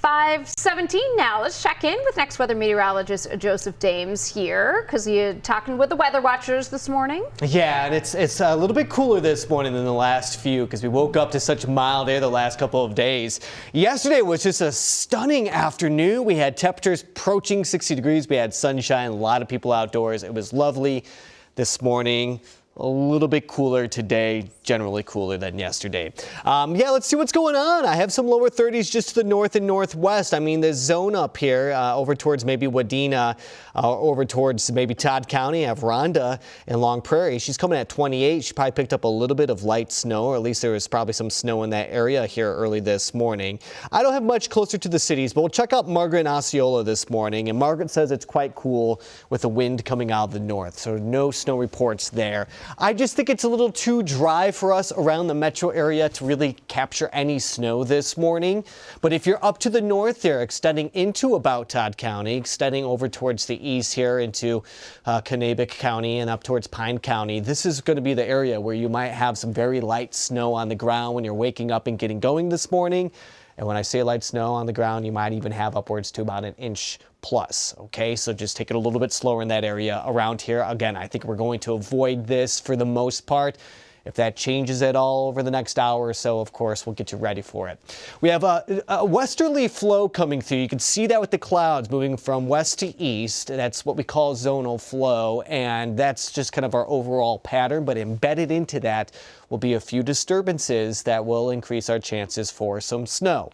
5:17 now. Let's check in with next weather meteorologist Joseph Dames here, because you're talking with the weather watchers this morning. Yeah, and it's a little bit cooler this morning than the last few, because we woke up to such mild air the last couple of days. Yesterday was just a stunning afternoon. We had temperatures approaching 60 degrees. We had sunshine, a lot of people outdoors. It was lovely. This morning, a little bit cooler today, generally cooler than yesterday. Yeah, let's see what's going on. I have some lower 30s just to the north and northwest. I mean, the zone up here over towards maybe Wadena, over towards maybe Todd County. I have Rhonda in Long Prairie. She's coming at 28. She probably picked up a little bit of light snow, or at least there was probably some snow in that area here early this morning. I don't have much closer to the cities, but we'll check out Margaret and Osceola this morning. And Margaret says it's quite cool with the wind coming out of the north, so no snow reports there. I just think it's a little too dry for us around the metro area to really capture any snow this morning. But if you're up to the north there, extending into about Todd County, extending over towards the east here into Kanabec County and up towards Pine County, this is going to be the area where you might have some very light snow on the ground when you're waking up and getting going this morning. And when I say light snow on the ground, you might even have upwards to about an inch plus. Okay, so just take it a little bit slower in that area around here. Again, I think we're going to avoid this for the most part. If that changes at all over the next hour or so, of course, we'll get you ready for it. We have a westerly flow coming through. You can see that with the clouds moving from west to east. That's what we call zonal flow, and that's just kind of our overall pattern. But embedded into that will be a few disturbances that will increase our chances for some snow.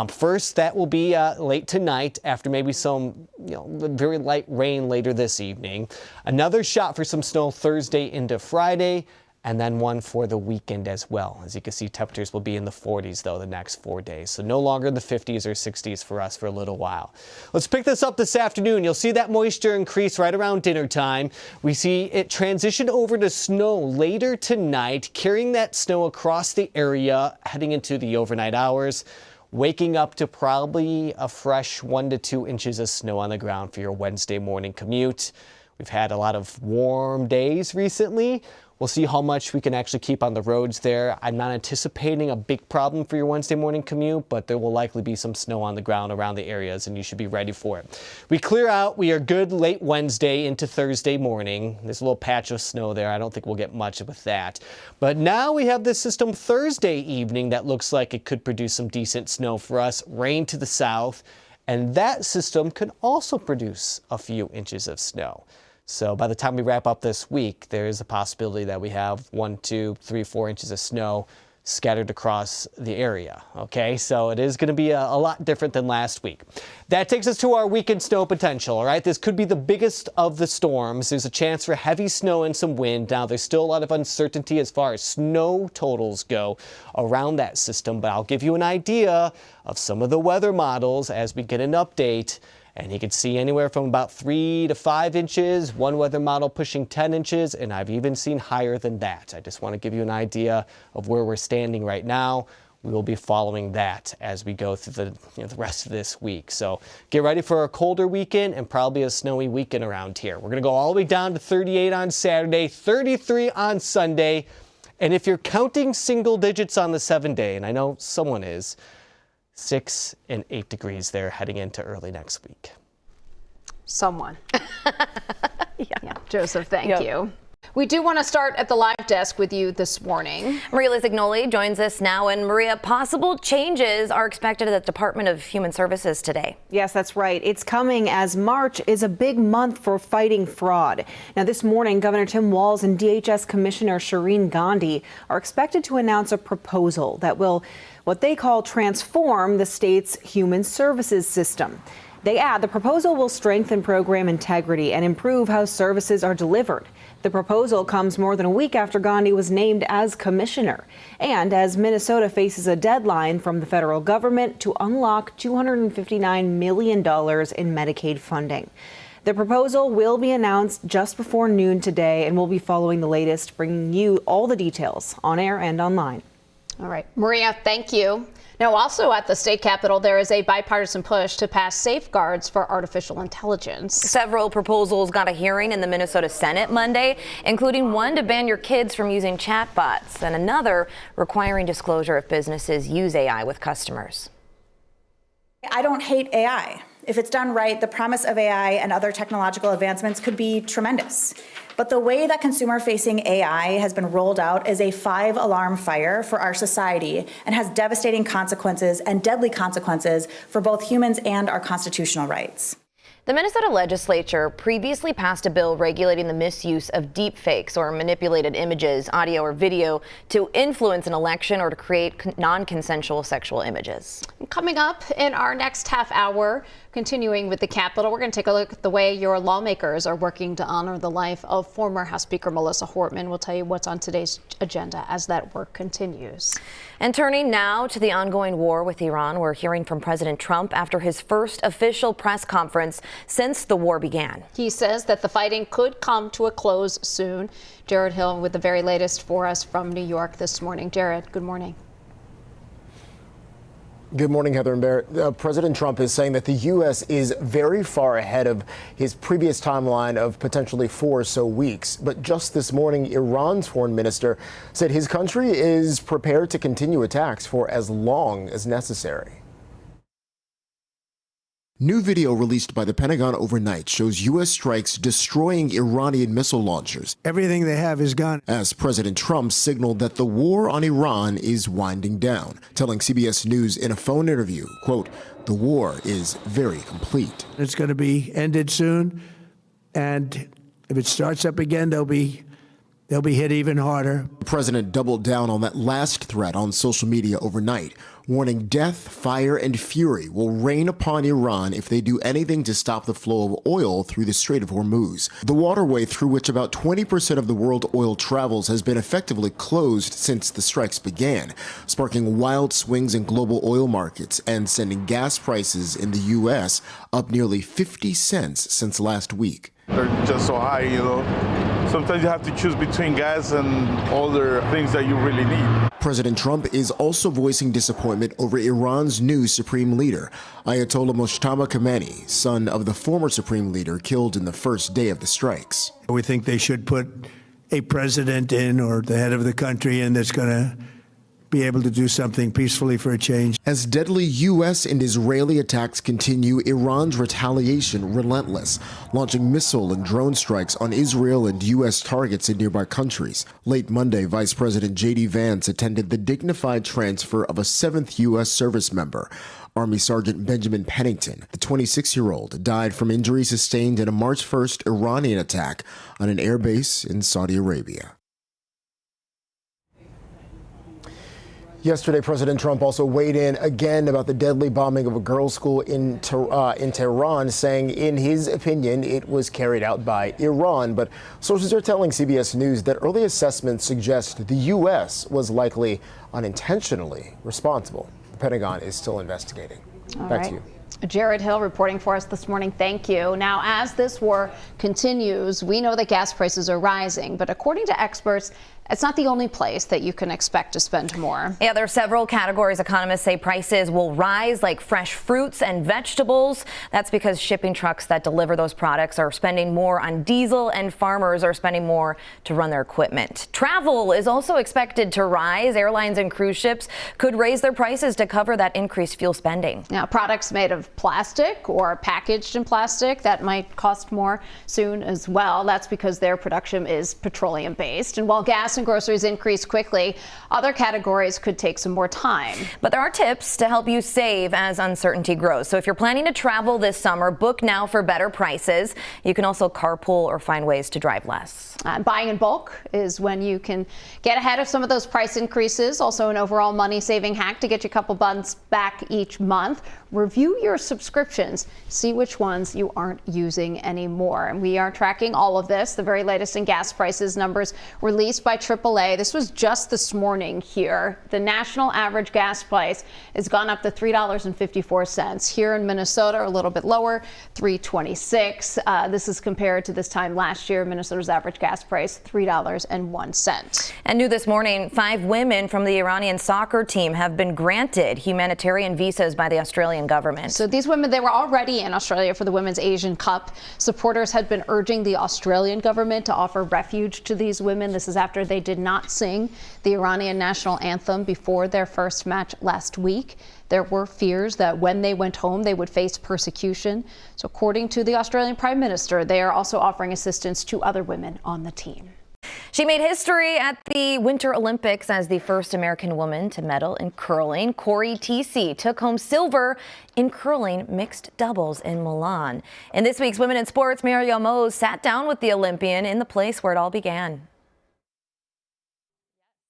First, that will be late tonight after maybe some very light rain later this evening. Another shot for some snow Thursday into Friday, and then one for the weekend as well. As you can see, temperatures will be in the 40s, though, the next 4 days. So no longer in the 50s or 60s for us for a little while. Let's pick this up this afternoon. You'll see that moisture increase right around dinner time. We see it transition over to snow later tonight, carrying that snow across the area, heading into the overnight hours, waking up to probably a fresh 1 to 2 inches of snow on the ground for your Wednesday morning commute. We've had a lot of warm days recently. We'll see how much we can actually keep on the roads there. I'm not anticipating a big problem for your Wednesday morning commute, but there will likely be some snow on the ground around the areas, and you should be ready for it. We clear out. We are good late Wednesday into Thursday morning. There's a little patch of snow there. I don't think we'll get much with that. But now we have this system Thursday evening that looks like it could produce some decent snow for us. Rain to the south, and that system can also produce a few inches of snow. So by the time we wrap up this week, there is a possibility that we have 1, 2, 3, 4 inches of snow scattered across the area. Okay, so it is going to be a lot different than last week. That takes us to our weekend snow potential. All right, this could be the biggest of the storms. There's a chance for heavy snow and some wind. Now, there's still a lot of uncertainty as far as snow totals go around that system, but I'll give you an idea of some of the weather models as we get an update. And you can see anywhere from about 3 to 5 inches, one weather model pushing 10 inches, and I've even seen higher than that. I just want to give you an idea of where we're standing right now. We will be following that as we go through the rest of this week. So get ready for a colder weekend and probably a snowy weekend around here. We're going to go all the way down to 38 on Saturday, 33 on Sunday. And if you're counting single digits on the 7-day, and I know someone is, 6 and 8 degrees there heading into early next week. Someone. Yeah. Joseph, thank you. We do want to start at the live desk with you this morning. Maria Lizignoli joins us now. And Maria, possible changes are expected at the Department of Human Services today. Yes, that's right. It's coming as March is a big month for fighting fraud. Now, this morning, Governor Tim Walz and DHS Commissioner Shireen Gandhi are expected to announce a proposal that will, what they call, transform the state's human services system. They add the proposal will strengthen program integrity and improve how services are delivered. The proposal comes more than a week after Gandhi was named as commissioner, and as Minnesota faces a deadline from the federal government to unlock $259 million in Medicaid funding. The proposal will be announced just before noon today, and we'll be following the latest, bringing you all the details on air and online. All right, Maria, thank you. Now, also at the state capitol, there is a bipartisan push to pass safeguards for artificial intelligence. Several proposals got a hearing in the Minnesota Senate Monday, including one to ban your kids from using chatbots and another requiring disclosure if businesses use AI with customers. I don't hate AI. If it's done right, the promise of AI and other technological advancements could be tremendous. But the way that consumer-facing AI has been rolled out is a 5-alarm fire for our society and has devastating consequences and deadly consequences for both humans and our constitutional rights. The Minnesota legislature previously passed a bill regulating the misuse of deepfakes or manipulated images, audio or video to influence an election or to create non-consensual sexual images. Coming up in our next half hour, continuing with the Capitol, we're going to take a look at the way your lawmakers are working to honor the life of former House Speaker Melissa Hortman. We'll tell you what's on today's agenda as that work continues. And turning now to the ongoing war with Iran, we're hearing from President Trump after his first official press conference since the war began. He says that the fighting could come to a close soon. Jared Hill with the very latest for us from New York this morning. Jared, good morning. Good morning, Heather and Barrett. President Trump is saying that the U.S. is very far ahead of his previous timeline of potentially 4 or so weeks. But just this morning, Iran's foreign minister said his country is prepared to continue attacks for as long as necessary. New video released by the Pentagon overnight shows U.S. strikes destroying Iranian missile launchers. Everything they have is gone. As President Trump signaled that the war on Iran is winding down, telling CBS News in a phone interview, quote, "The war is very complete." It's going to be ended soon, and if it starts up again, they'll be hit even harder. The president doubled down on that last threat on social media overnight, warning death, fire, and fury will rain upon Iran if they do anything to stop the flow of oil through the Strait of Hormuz. The waterway through which about 20% of the world oil travels has been effectively closed since the strikes began, sparking wild swings in global oil markets and sending gas prices in the U.S. up nearly 50 cents since last week. They're just so high, you know. Sometimes you have to choose between gas and other things that you really need. President Trump is also voicing disappointment over Iran's new supreme leader, Ayatollah Mojtaba Khamenei, son of the former supreme leader killed in the first day of the strikes. We think they should put a president in, or the head of the country in, that's going to be able to do something peacefully for a change. As deadly U.S. and Israeli attacks continue, Iran's retaliation relentless, launching missile and drone strikes on Israel and U.S. targets in nearby countries. Late Monday, Vice President J.D. Vance attended the dignified transfer of a 7th U.S. service member. Army Sergeant Benjamin Pennington, the 26-year-old, died from injuries sustained in a March 1st Iranian attack on an airbase in Saudi Arabia. Yesterday, President Trump also weighed in again about the deadly bombing of a girls' school in Tehran, saying, in his opinion, it was carried out by Iran. But sources are telling CBS News that early assessments suggest the U.S. was likely unintentionally responsible. The Pentagon is still investigating. Back to you. Jared Hill reporting for us this morning. Thank you. Now, as this war continues, we know that gas prices are rising, but according to experts, it's not the only place that you can expect to spend more. Yeah, there are several categories economists say prices will rise, like fresh fruits and vegetables. That's because shipping trucks that deliver those products are spending more on diesel, and farmers are spending more to run their equipment. Travel is also expected to rise. Airlines and cruise ships could raise their prices to cover that increased fuel spending. Now, products made of plastic or packaged in plastic, that might cost more soon as well. That's because their production is petroleum based. And while gas and groceries increase quickly, other categories could take some more time. But there are tips to help you save as uncertainty grows. So if you're planning to travel this summer, book now for better prices. You can also carpool or find ways to drive less. Buying in bulk is when you can get ahead of some of those price increases. Also an overall money saving hack to get you a couple bucks back each month. Review your subscriptions. See which ones you aren't using anymore. And we are tracking all of this. The very latest in gas prices numbers released by AAA. This was just this morning here. The national average gas price has gone up to $3.54. Here in Minnesota, a little bit lower, $3.26. This is compared to this time last year. Minnesota's average gas price, $3.01. And new this morning, 5 women from the Iranian soccer team have been granted humanitarian visas by the Australian government. So these women, they were already in Australia for the Women's Asian Cup. Supporters had been urging the Australian government to offer refuge to these women. This is after they did not sing the Iranian national anthem before their first match last week. There were fears that when they went home, they would face persecution. So according to the Australian Prime Minister, they are also offering assistance to other women on the team. She made history at the Winter Olympics as the first American woman to medal in curling. Corey Teesey took home silver in curling mixed doubles in Milan. In this week's Women in Sports, Mariel Mose sat down with the Olympian in the place where it all began.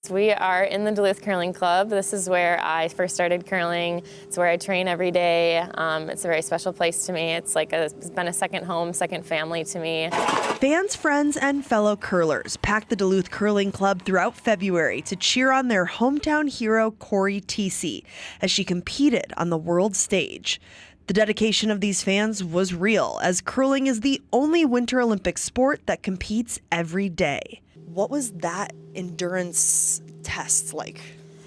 We are in the Duluth Curling Club. This is where I first started curling. It's where I train every day. It's a very special place to me. It's been a second home, second family to me. Fans, friends, and fellow curlers packed the Duluth Curling Club throughout February to cheer on their hometown hero, Corey Teesey, as she competed on the world stage. The dedication of these fans was real, as curling is the only Winter Olympic sport that competes every day. What was that endurance test like?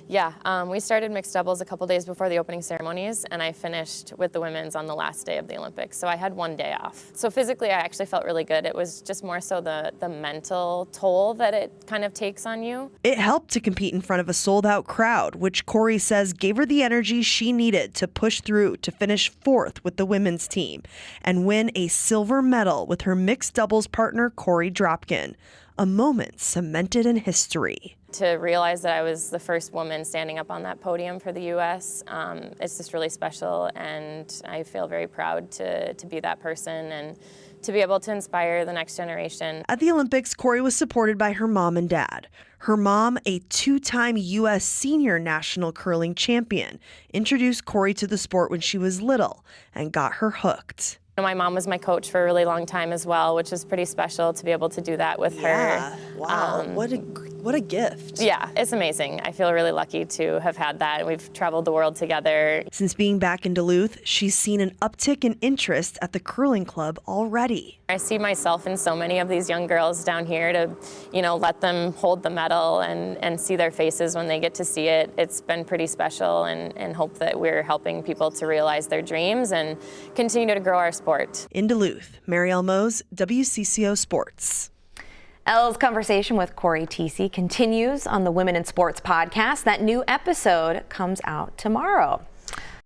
Yeah, we started mixed doubles a couple days before the opening ceremonies, and I finished with the women's on the last day of the Olympics, so I had one day off. So physically, I actually felt really good. It was just more so the mental toll that it kind of takes on you. It helped to compete in front of a sold-out crowd, which Corey says gave her the energy she needed to push through to finish fourth with the women's team and win a silver medal with her mixed doubles partner, Corey Dropkin. A moment cemented in history. To realize that I was the first woman standing up on that podium for the U.S., it's just really special, and I feel very proud to be that person and to be able to inspire the next generation. At the Olympics, Corey was supported by her mom and dad. Her mom, a two-time U.S. senior national curling champion, introduced Corey to the sport when she was little and got her hooked. My mom was my coach for a really long time as well, which is pretty special to be able to do that with her. Wow, what a gift. Yeah, it's amazing. I feel really lucky to have had that. We've traveled the world together. Since being back in Duluth, she's seen an uptick in interest at the curling club already. I see myself in so many of these young girls down here to, let them hold the medal and see their faces when they get to see it. It's been pretty special, and hope that we're helping people to realize their dreams and continue to grow our sport. In Duluth, Mariel Mose, WCCO Sports. Elle's conversation with Corey Teesey continues on the Women in Sports podcast. That new episode comes out tomorrow.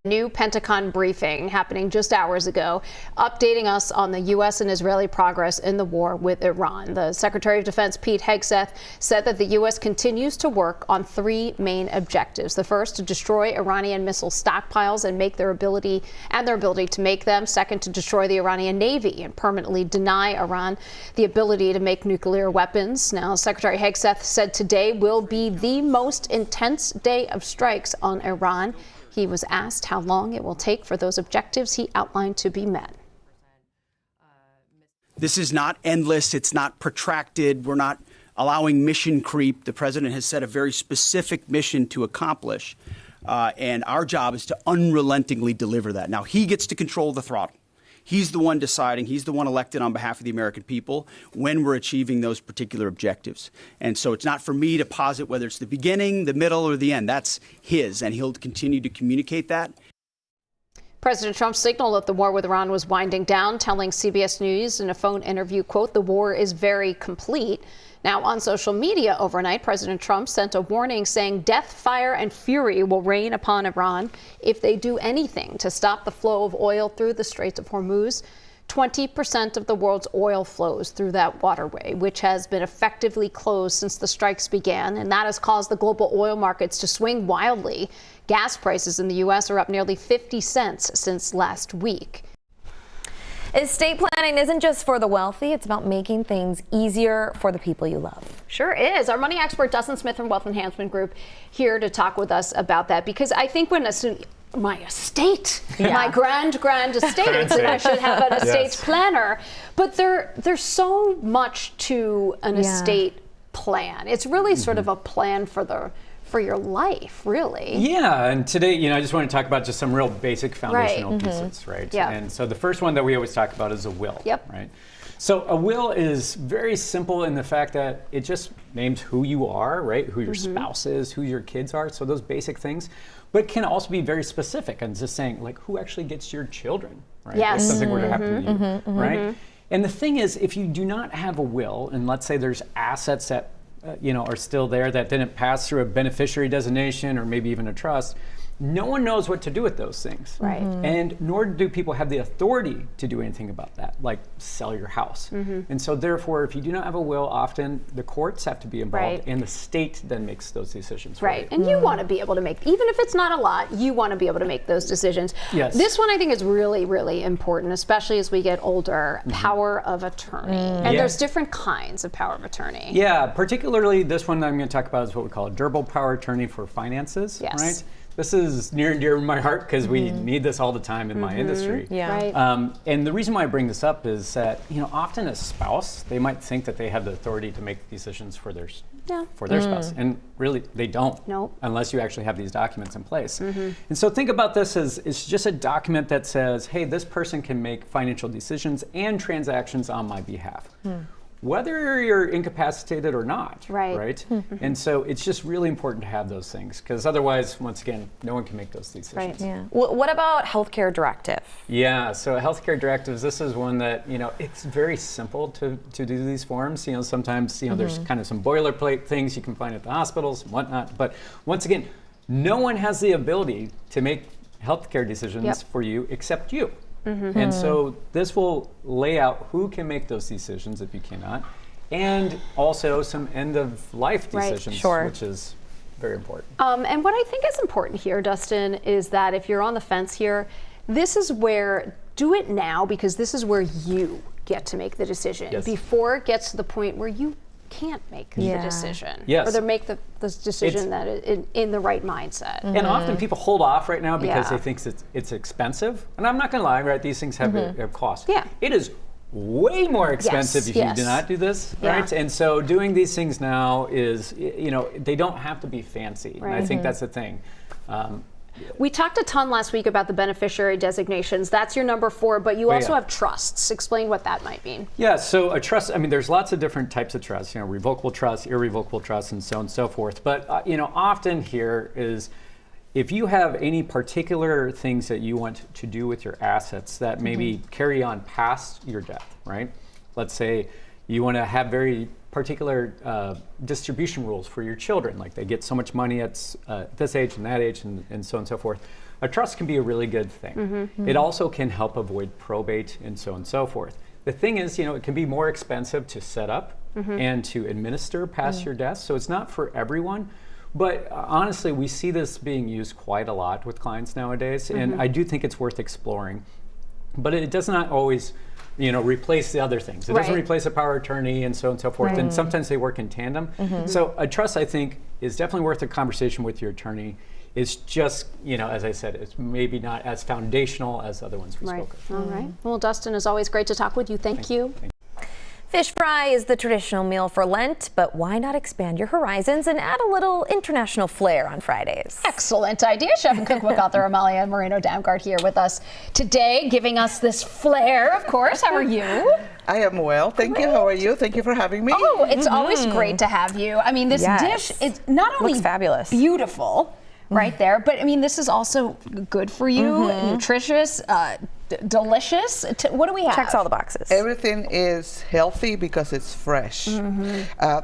New Pentagon briefing happening just hours ago, updating us on the U.S. and Israeli progress in the war with Iran. The Secretary of Defense, Pete Hegseth, said that the U.S. continues to work on three main objectives. The first, to destroy Iranian missile stockpiles and their ability to make them. Second, to destroy the Iranian Navy and permanently deny Iran the ability to make nuclear weapons. Now, Secretary Hegseth said today will be the most intense day of strikes on Iran. He was asked how long it will take for those objectives he outlined to be met. This is not endless. It's not protracted. We're not allowing mission creep. The president has set a very specific mission to accomplish, and our job is to unrelentingly deliver that. Now, he gets to control the throttle. He's the one deciding, he's the one elected on behalf of the American people when we're achieving those particular objectives. And so it's not for me to posit whether it's the beginning, the middle, or the end. That's his, and he'll continue to communicate that. President Trump signaled that the war with Iran was winding down, telling CBS News in a phone interview, quote, "The war is very complete." Now, on social media overnight, President Trump sent a warning saying death, fire, and fury will rain upon Iran if they do anything to stop the flow of oil through the Straits of Hormuz. 20% of the world's oil flows through that waterway, which has been effectively closed since the strikes began, and that has caused the global oil markets to swing wildly. Gas prices in the U.S. are up nearly 50 cents since last week. Estate planning isn't just for the wealthy. It's about making things easier for the people you love. Sure is. Our money expert, Dustin Smith from Wealth Enhancement Group, here to talk with us about that. Because I think when my estate, my grand estate, and I should have an estate planner. But there's so much to an estate plan. It's really sort of a plan for your life, really. Yeah, and today, I just want to talk about just some real basic foundational pieces, right? Yeah. And so the first one that we always talk about is a will, Yep. right? So a will is very simple in the fact that it just names who you are, right? Who your spouse is, who your kids are, so those basic things. But it can also be very specific and just saying, like, who actually gets your children, right? Yes. If something were to happen to you, right? And the thing is, if you do not have a will, and let's say there's assets that are still there that didn't pass through a beneficiary designation or maybe even a trust, no one knows what to do with those things. Right. And nor do people have the authority to do anything about that, like sell your house. And so therefore, if you do not have a will, often the courts have to be involved, Right. and the state then makes those decisions for Right. you. And you want to be able to make, even if it's not a lot, you want to be able to make those decisions. Yes. This one I think is really, really important, especially as we get older. Power of attorney. And Yeah. there's different kinds of power of attorney. Yeah, particularly this one I'm going to talk about is what we call a durable power attorney for finances, Yes. right? This is near and dear to my heart because we need this all the time in my industry. Yeah. Right. And the reason why I bring this up is that, often a spouse, they might think that they have the authority to make decisions for their spouse, and really they don't, Nope. unless you actually have these documents in place. And so think about this as it's just a document that says, hey, this person can make financial decisions and transactions on my behalf. Whether you're incapacitated or not, Right. And so it's just really important to have those things, because otherwise, once again, no one can make those decisions. Right. Yeah. What about healthcare directive? Yeah, so healthcare directives, this is one that, it's very simple to do these forms. Sometimes, there's kind of some boilerplate things you can find at the hospitals and whatnot. But once again, no one has the ability to make healthcare decisions for you except you. And so this will lay out who can make those decisions if you cannot, and also some end of life Right. decisions, Sure. which is very important. And what I think is important here, Dustin, is that if you're on the fence here, this is where, do it now, because this is where you get to make the decision Yes. before it gets to the point where you can't make the Yeah. decision. Yes. Or they make the decision that in the right mindset. And often people hold off right now because Yeah. they think it's expensive. And I'm not going to lie, right? These things have a cost. Yeah. It is way more expensive if you yes. do not do this, Yeah. right? And so doing these things now is, they don't have to be fancy. And I think that's the thing. We talked a ton last week about the beneficiary designations. That's your number 4, but you also yeah. have trusts. Explain what that might mean. Yeah, so a trust, there's lots of different types of trusts, revocable trusts, irrevocable trusts, and so on and so forth. But, often here is if you have any particular things that you want to do with your assets that maybe carry on past your death, right? Let's say you want to have very particular distribution rules for your children, like they get so much money at this age and that age and so on and so forth. A trust can be a really good thing. It also can help avoid probate and so on and so forth. The thing is, it can be more expensive to set up and to administer past your death, so it's not for everyone. But honestly, we see this being used quite a lot with clients nowadays, and I do think it's worth exploring. But it does not always replace the other things. It doesn't replace a power of attorney and so on and so forth. And sometimes they work in tandem. So a trust, I think, is definitely worth a conversation with your attorney. It's just, as I said, it's maybe not as foundational as other ones we spoke of. All right. Well, Dustin, it's always great to talk with you. Thank you. Fish fry is the traditional meal for Lent, but why not expand your horizons and add a little international flair on Fridays? Excellent idea. Chef and cookbook author Amalia Moreno-Damgard here with us today, giving us this flair, of course. How are you? I am well. Thank you. How are you? Thank you for having me. Oh, it's always great to have you. This dish is not only looks fabulous, beautiful, right there, but this is also good for you, nutritious, delicious. What do we have? Checks all the boxes. Everything is healthy because it's fresh.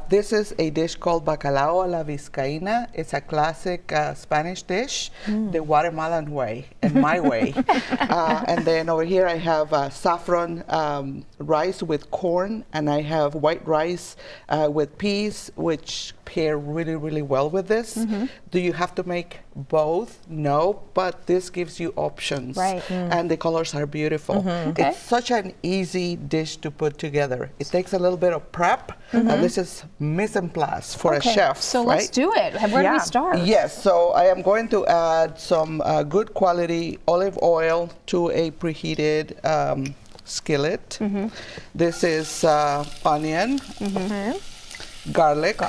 This is a dish called bacalao a la vizcaína. It's a classic Spanish dish, the Guatemalan way and my way. And then over here I have saffron rice with corn, and I have white rice with peas, which pair really, really well with this. Do you have to make both? No, but this gives you options. Right. And the colors are beautiful. It's such an easy dish to put together. It takes a little bit of prep, and this is mise en place for a chef. So right? let's do it. Where do we start? Yes, so I am going to add some good quality olive oil to a preheated skillet. This is onion, garlic.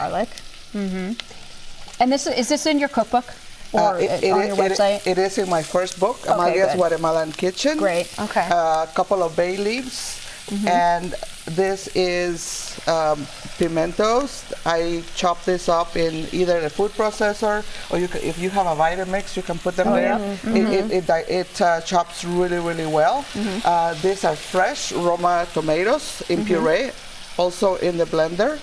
And is this in your cookbook or on your website? It is in my first book, Amalia's Guatemalan Kitchen. Great. Okay. A couple of bay leaves, and this is pimentos. I chop this up in either a food processor, or if you have a Vitamix, you can put them there. It chops really, really well. These are fresh Roma tomatoes in puree, also in the blender.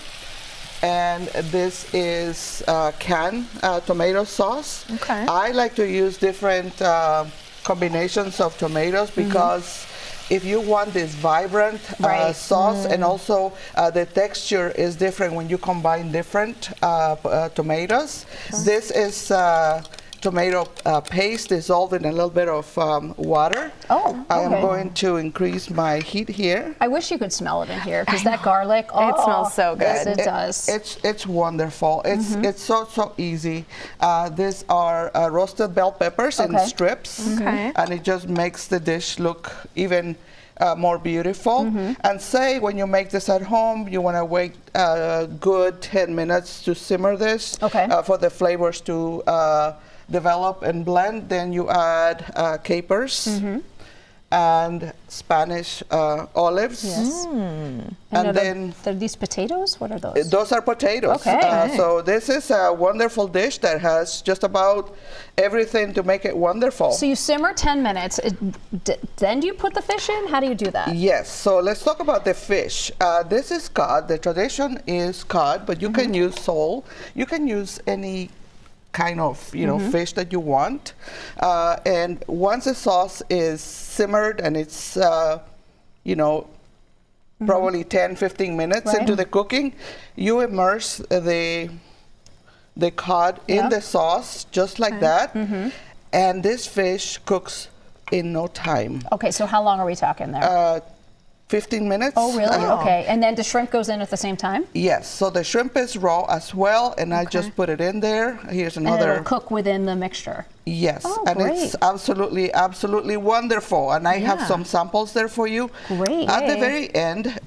and this is canned tomato sauce. Okay. I like to use different combinations of tomatoes because if you want this vibrant sauce, and also the texture is different when you combine different tomatoes. This is tomato paste dissolved in a little bit of water. Oh, I am okay. going to increase my heat here. I wish you could smell it in here because that garlic, It smells so good. Yes, it does. It's wonderful. It's so easy. These are roasted bell peppers in strips, and it just makes the dish look even more beautiful. And say when you make this at home, you want to wait a good 10 minutes to simmer this for the flavors to develop and blend. Then you add capers and Spanish olives. Yes. And then are these potatoes? What are those? those are potatoes. Okay. So this is a wonderful dish that has just about everything to make it wonderful. So you simmer 10 minutes. Then do you put the fish in? How do you do that? Yes, so let's talk about the fish. This is cod. The tradition is cod, but you can use sole. You can use any kind of fish that you want. And once the sauce is simmered and it's probably 10-15 minutes into the cooking, you immerse the cod in the sauce just like that, and this fish cooks in no time. Okay, so how long are we talking there? 15 minutes. Oh, really? Okay. And then the shrimp goes in at the same time? Yes. So the shrimp is raw as well, and I just put it in there. Here's another. And it'll cook within the mixture. Yes. Oh, and great. it's absolutely wonderful. And I have some samples there for you. Great. At the very end,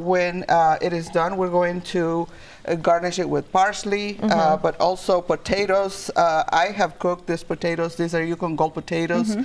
when it is done, we're going to garnish it with parsley, but also potatoes. I have cooked these potatoes. These are Yukon Gold potatoes.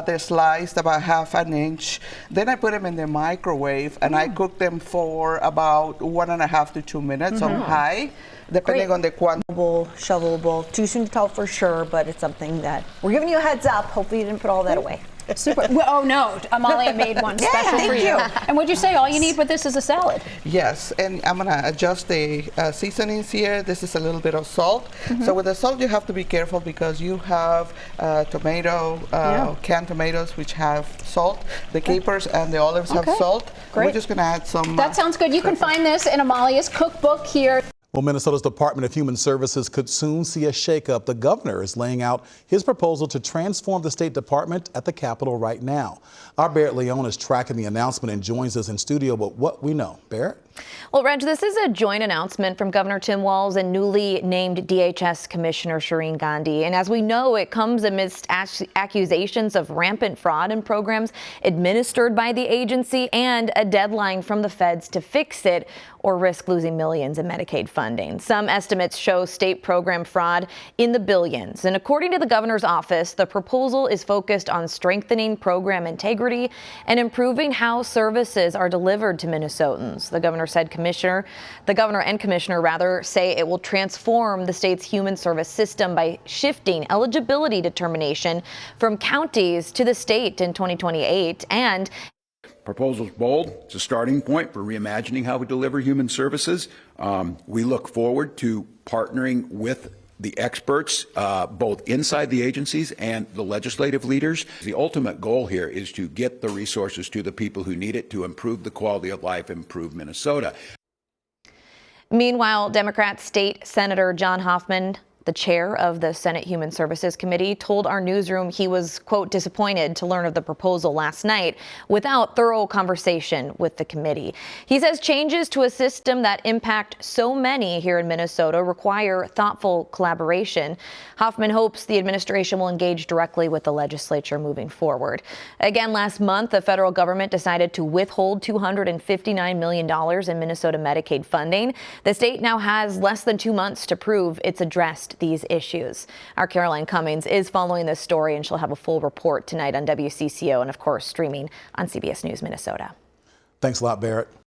They're sliced about half an inch. Then I put them in the microwave, and I cook them for about 1.5 to 2 minutes on high, depending on the quantity. Shovelable. Too soon to tell for sure, but it's something that we're giving you a heads up. Hopefully you didn't put all that away. Super. Well, oh no, Amalia made one special for you. And would you say all you need with this is a salad? Yes, and I'm gonna adjust the seasonings here. This is a little bit of salt. So with the salt, you have to be careful because you have canned tomatoes which have salt. The capers and the olives have salt. Great. We're just gonna add some. That sounds good. You can find this in Amalia's cookbook here. Well, Minnesota's Department of Human Services could soon see a shakeup. The governor is laying out his proposal to transform the State Department at the Capitol right now. Our Beret Leone is tracking the announcement and joins us in studio with what we know. Barrett? Well, Reg, this is a joint announcement from Governor Tim Walz and newly named DHS Commissioner Shireen Gandhi. And as we know, it comes amidst accusations of rampant fraud in programs administered by the agency and a deadline from the feds to fix it or risk losing millions in Medicaid funding. Some estimates show state program fraud in the billions. And according to the governor's office, the proposal is focused on strengthening program integrity and improving how services are delivered to Minnesotans. The governor and commissioner say it will transform the state's human service system by shifting eligibility determination from counties to the state in 2028. And proposal's bold. It's a starting point for reimagining how we deliver human services. We look forward to partnering with the experts, both inside the agencies and the legislative leaders. The ultimate goal here is to get the resources to the people who need it to improve the quality of life, improve Minnesota. Meanwhile, Democrat State Senator John Hoffman, the chair of the Senate Human Services Committee, told our newsroom he was, quote, disappointed to learn of the proposal last night without thorough conversation with the committee. He says changes to a system that impact so many here in Minnesota require thoughtful collaboration. Hoffman hopes the administration will engage directly with the legislature moving forward. Again, last month, the federal government decided to withhold $259 million in Minnesota Medicaid funding. The state now has less than 2 months to prove it's addressed these issues. Our Caroline Cummings is following this story, and she'll have a full report tonight on WCCO and, of course, streaming on CBS News Minnesota. Thanks a lot, Barrett.